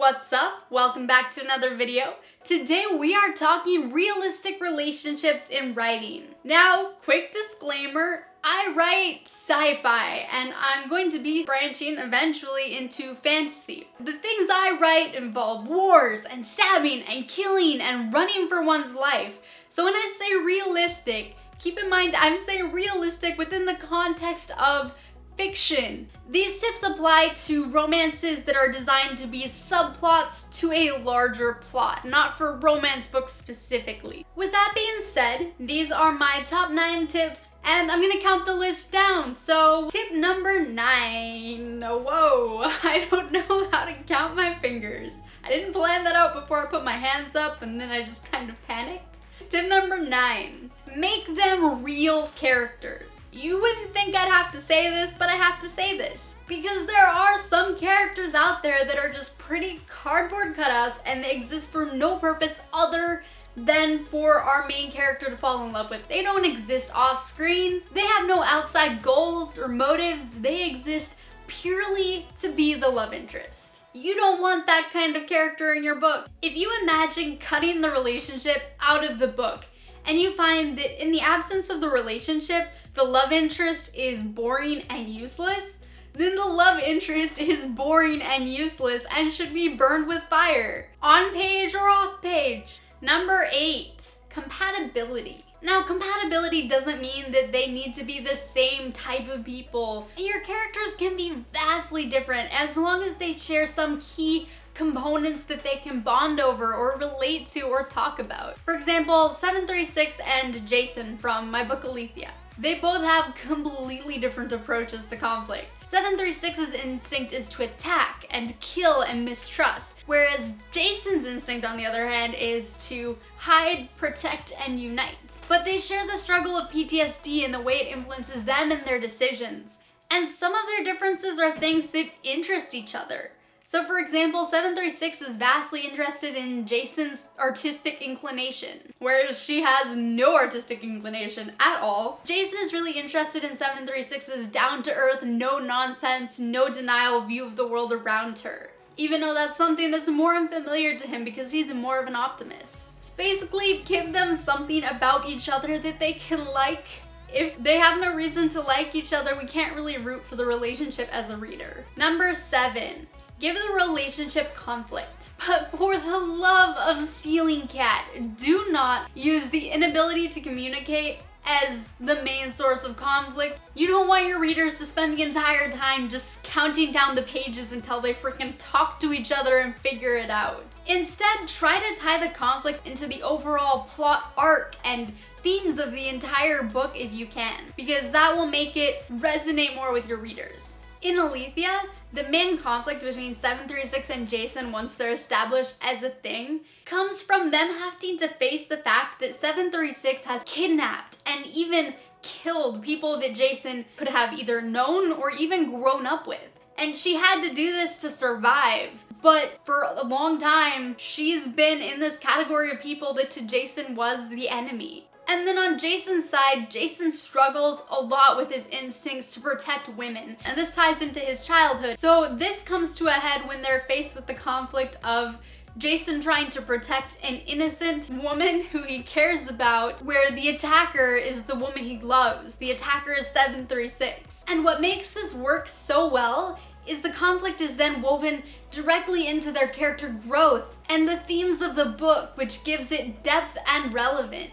What's up? Welcome back to another video. Today we are talking realistic relationships in writing. Now, quick disclaimer, I write sci-fi and I'm going to be branching eventually into fantasy. The things I write involve wars and stabbing and killing and running for one's life. So when I say realistic, keep in mind I'm saying realistic within the context of fiction. These tips apply to romances that are designed to be subplots to a larger plot, not for romance books specifically. With that being said, these are my top 9 tips and I'm gonna count the list down. So tip number 9. Whoa, I don't know how to count my fingers. I didn't plan that out before I put my hands up and then I just kind of panicked. Tip number 9, make them real characters. You wouldn't think I'd have to say this, but I have to say this. Because there are some characters out there that are just pretty cardboard cutouts and they exist for no purpose other than for our main character to fall in love with. They don't exist off screen. They have no outside goals or motives. They exist purely to be the love interest. You don't want that kind of character in your book. If you imagine cutting the relationship out of the book and you find that in the absence of the relationship, the love interest is boring and useless, then the love interest is boring and useless and should be burned with fire, on page or off page. Number 8, compatibility. Now, compatibility doesn't mean that they need to be the same type of people. Your characters can be vastly different as long as they share some key components that they can bond over or relate to or talk about. For example, 736 and Jason from my book Aletheia. They both have completely different approaches to conflict. 736's instinct is to attack and kill and mistrust, whereas Jason's instinct, on the other hand, is to hide, protect, and unite. But they share the struggle of PTSD and the way it influences them and their decisions. And some of their differences are things that interest each other. So for example, 736 is vastly interested in Jason's artistic inclination, whereas she has no artistic inclination at all. Jason is really interested in 736's down-to-earth, no-nonsense, no-denial view of the world around her, even though that's something that's more unfamiliar to him because he's more of an optimist. So basically, give them something about each other that they can like. If they have no reason to like each other, we can't really root for the relationship as a reader. Number 7. Give the relationship conflict. But for the love of Ceiling Cat, do not use the inability to communicate as the main source of conflict. You don't want your readers to spend the entire time just counting down the pages until they freaking talk to each other and figure it out. Instead, try to tie the conflict into the overall plot arc and themes of the entire book if you can, because that will make it resonate more with your readers. In Aletheia, the main conflict between 736 and Jason, once they're established as a thing, comes from them having to face the fact that 736 has kidnapped and even killed people that Jason could have either known or even grown up with. And she had to do this to survive. But for a long time, she's been in this category of people that to Jason was the enemy. And then on Jason's side, Jason struggles a lot with his instincts to protect women, and this ties into his childhood. So this comes to a head when they're faced with the conflict of Jason trying to protect an innocent woman who he cares about, where the attacker is the woman he loves. The attacker is 736. And what makes this work so well is the conflict is then woven directly into their character growth and the themes of the book, which gives it depth and relevance.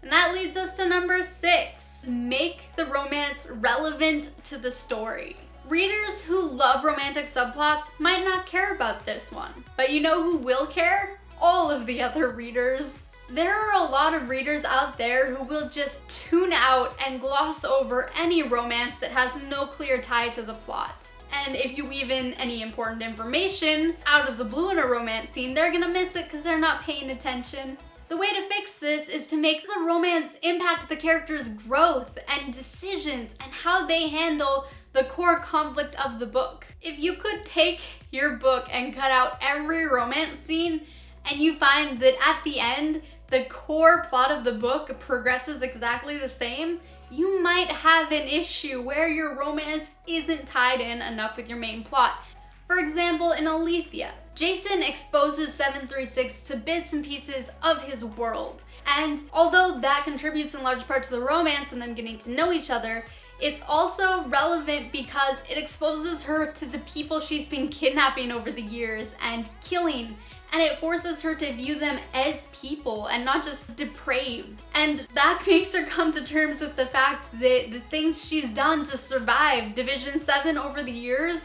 And that leads us to number 6. Make the romance relevant to the story. Readers who love romantic subplots might not care about this one, but you know who will care? All of the other readers. There are a lot of readers out there who will just tune out and gloss over any romance that has no clear tie to the plot. And if you weave in any important information out of the blue in a romance scene, they're gonna miss it because they're not paying attention. The way to fix this is to make the romance impact the character's growth and decisions and how they handle the core conflict of the book. If you could take your book and cut out every romance scene and you find that at the end, the core plot of the book progresses exactly the same, you might have an issue where your romance isn't tied in enough with your main plot. For example, in Aletheia, Jason exposes 736 to bits and pieces of his world. And although that contributes in large part to the romance and them getting to know each other, it's also relevant because it exposes her to the people she's been kidnapping over the years and killing, and it forces her to view them as people and not just depraved. And that makes her come to terms with the fact that the things she's done to survive Division 7 over the years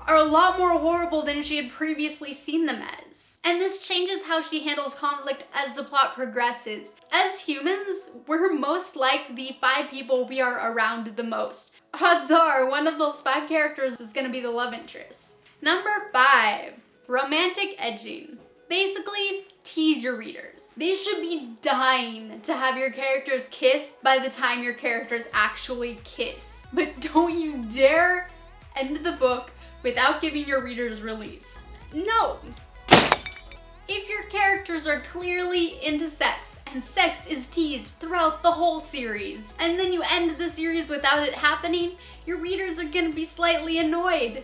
are a lot more horrible than she had previously seen them as. And this changes how she handles conflict as the plot progresses. As humans, we're most like the 5 people we are around the most. Odds are one of those 5 characters is gonna be the love interest. Number 5, romantic edging. Basically, tease your readers. They should be dying to have your characters kiss by the time your characters actually kiss. But don't you dare end the book without giving your readers release. No! If your characters are clearly into sex, and sex is teased throughout the whole series, and then you end the series without it happening, your readers are gonna be slightly annoyed.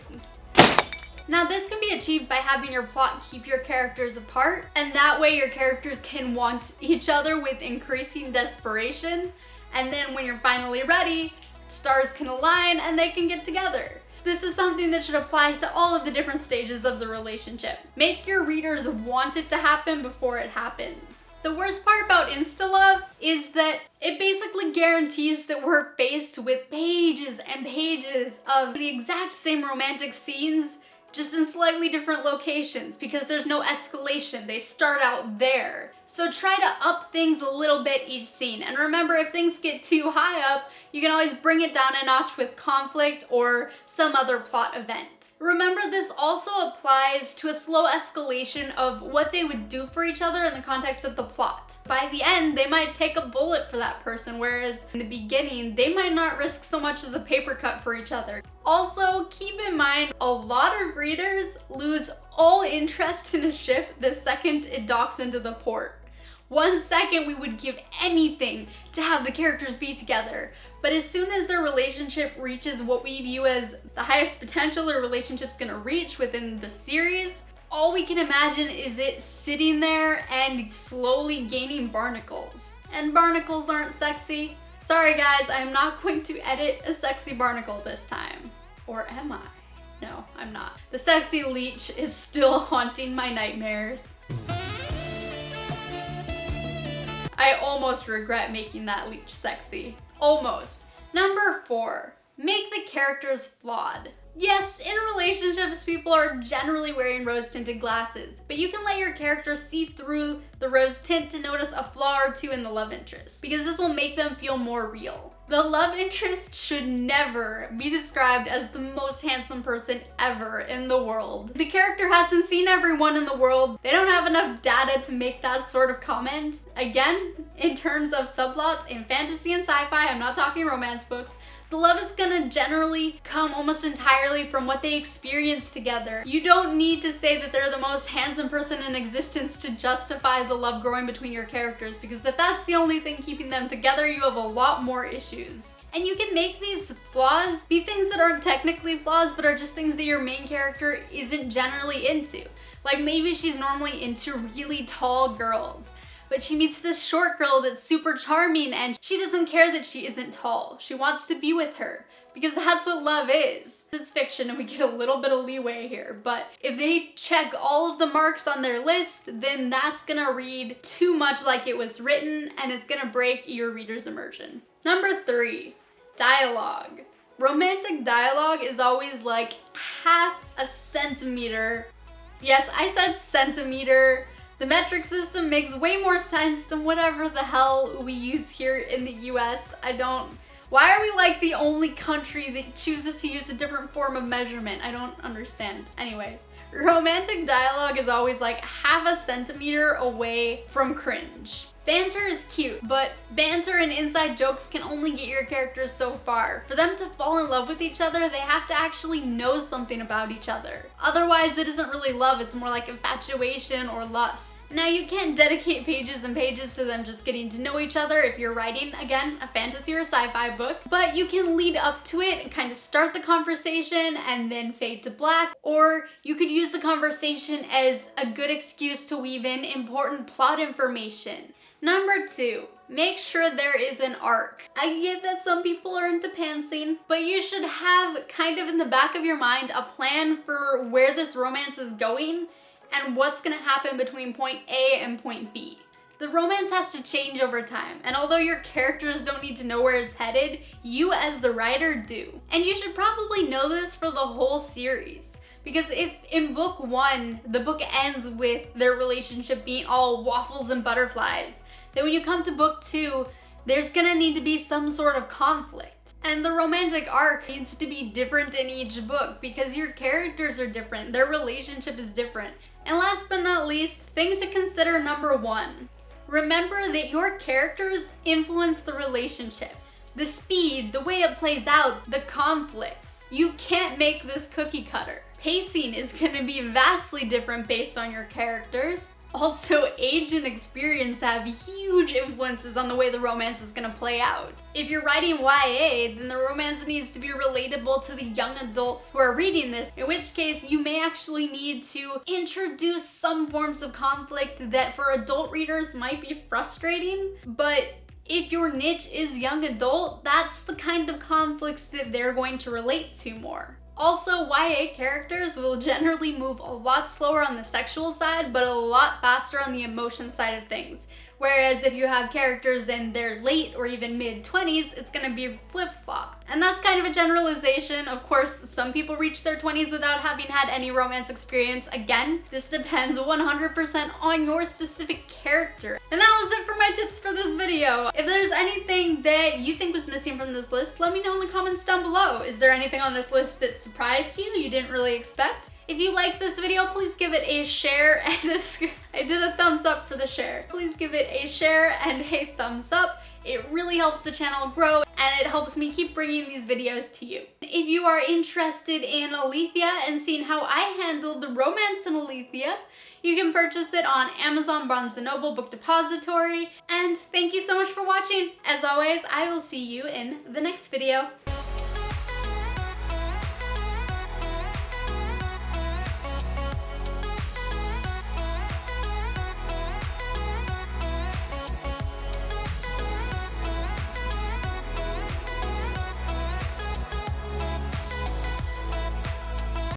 Now this can be achieved by having your plot keep your characters apart, and that way your characters can want each other with increasing desperation, and then when you're finally ready, stars can align and they can get together. This is something that should apply to all of the different stages of the relationship. Make your readers want it to happen before it happens. The worst part about insta-love is that it basically guarantees that we're faced with pages and pages of the exact same romantic scenes, just in slightly different locations, because there's no escalation. They start out there. So try to up things a little bit each scene. And remember, if things get too high up, you can always bring it down a notch with conflict or some other plot event. Remember, this also applies to a slow escalation of what they would do for each other in the context of the plot. By the end, they might take a bullet for that person, whereas in the beginning, they might not risk so much as a paper cut for each other. Also, keep in mind, a lot of readers lose all interest in a ship the second it docks into the port. 1 second we would give anything to have the characters be together, but as soon as their relationship reaches what we view as the highest potential their relationship's gonna reach within the series, all we can imagine is it sitting there and slowly gaining barnacles. And barnacles aren't sexy. Sorry guys, I'm not going to edit a sexy barnacle this time. Or am I? No, I'm not. The sexy leech is still haunting my nightmares. I almost regret making that leech sexy. Almost. Number 4, make the characters flawed. Yes, in relationships, people are generally wearing rose-tinted glasses, but you can let your character see through the rose tint to notice a flaw or 2 in the love interest, because this will make them feel more real. The love interest should never be described as the most handsome person ever in the world. The character hasn't seen everyone in the world. They don't have enough data to make that sort of comment. Again, in terms of subplots in fantasy and sci-fi, I'm not talking romance books, the love is gonna generally come almost entirely from what they experience together. You don't need to say that they're the most handsome person in existence to justify the love growing between your characters, because if that's the only thing keeping them together, you have a lot more issues. And you can make these flaws be things that aren't technically flaws, but are just things that your main character isn't generally into. Like maybe she's normally into really tall girls, but she meets this short girl that's super charming and she doesn't care that she isn't tall. She wants to be with her because that's what love is. It's fiction and we get a little bit of leeway here, but if they check all of the marks on their list, then that's gonna read too much like it was written and it's gonna break your reader's immersion. Number 3, dialogue. Romantic dialogue is always like half a centimeter. Yes, I said centimeter. The metric system makes way more sense than whatever the hell we use here in the US. Why are we like the only country that chooses to use a different form of measurement? I don't understand. Anyways, romantic dialogue is always like half a centimeter away from cringe. Banter is cute, but banter and inside jokes can only get your characters so far. For them to fall in love with each other, they have to actually know something about each other. Otherwise, it isn't really love, it's more like infatuation or lust. Now, you can't dedicate pages and pages to them just getting to know each other if you're writing, again, a fantasy or sci-fi book, but you can lead up to it and kind of start the conversation and then fade to black, or you could use the conversation as a good excuse to weave in important plot information. Number 2, make sure there is an arc. I get that some people are into pantsing, but you should have kind of in the back of your mind a plan for where this romance is going and what's gonna happen between point A and point B. The romance has to change over time, and although your characters don't need to know where it's headed, you as the writer do. And you should probably know this for the whole series. Because if in book 1, the book ends with their relationship being all waffles and butterflies, then when you come to book 2, there's gonna need to be some sort of conflict. And the romantic arc needs to be different in each book because your characters are different, their relationship is different. And last but not least, thing to consider number 1. Remember that your characters influence the relationship. The speed, the way it plays out, the conflicts. You can't make this cookie cutter. Pacing is gonna be vastly different based on your characters. Also, age and experience have huge influences on the way the romance is gonna play out. If you're writing YA, then the romance needs to be relatable to the young adults who are reading this, in which case you may actually need to introduce some forms of conflict that for adult readers might be frustrating, but if your niche is young adult, that's the kind of conflicts that they're going to relate to more. Also, YA characters will generally move a lot slower on the sexual side, but a lot faster on the emotion side of things. Whereas if you have characters in their late or even mid-20s, it's gonna be flip-flop. And that's kind of a generalization. Of course, some people reach their 20s without having had any romance experience. Again, this depends 100% on your specific character. And that was it for my tips for this video. If there's anything that you think was missing from this list, let me know in the comments down below. Is there anything on this list that surprised you didn't really expect? If you liked this video, please give it a share and I did a thumbs up for the share. Please give it a share and a thumbs up. It really helps the channel grow and it helps me keep bringing these videos to you. If you are interested in Aletheia and seeing how I handled the romance in Aletheia, you can purchase it on Amazon, Barnes & Noble, Book Depository. And thank you so much for watching. As always, I will see you in the next video.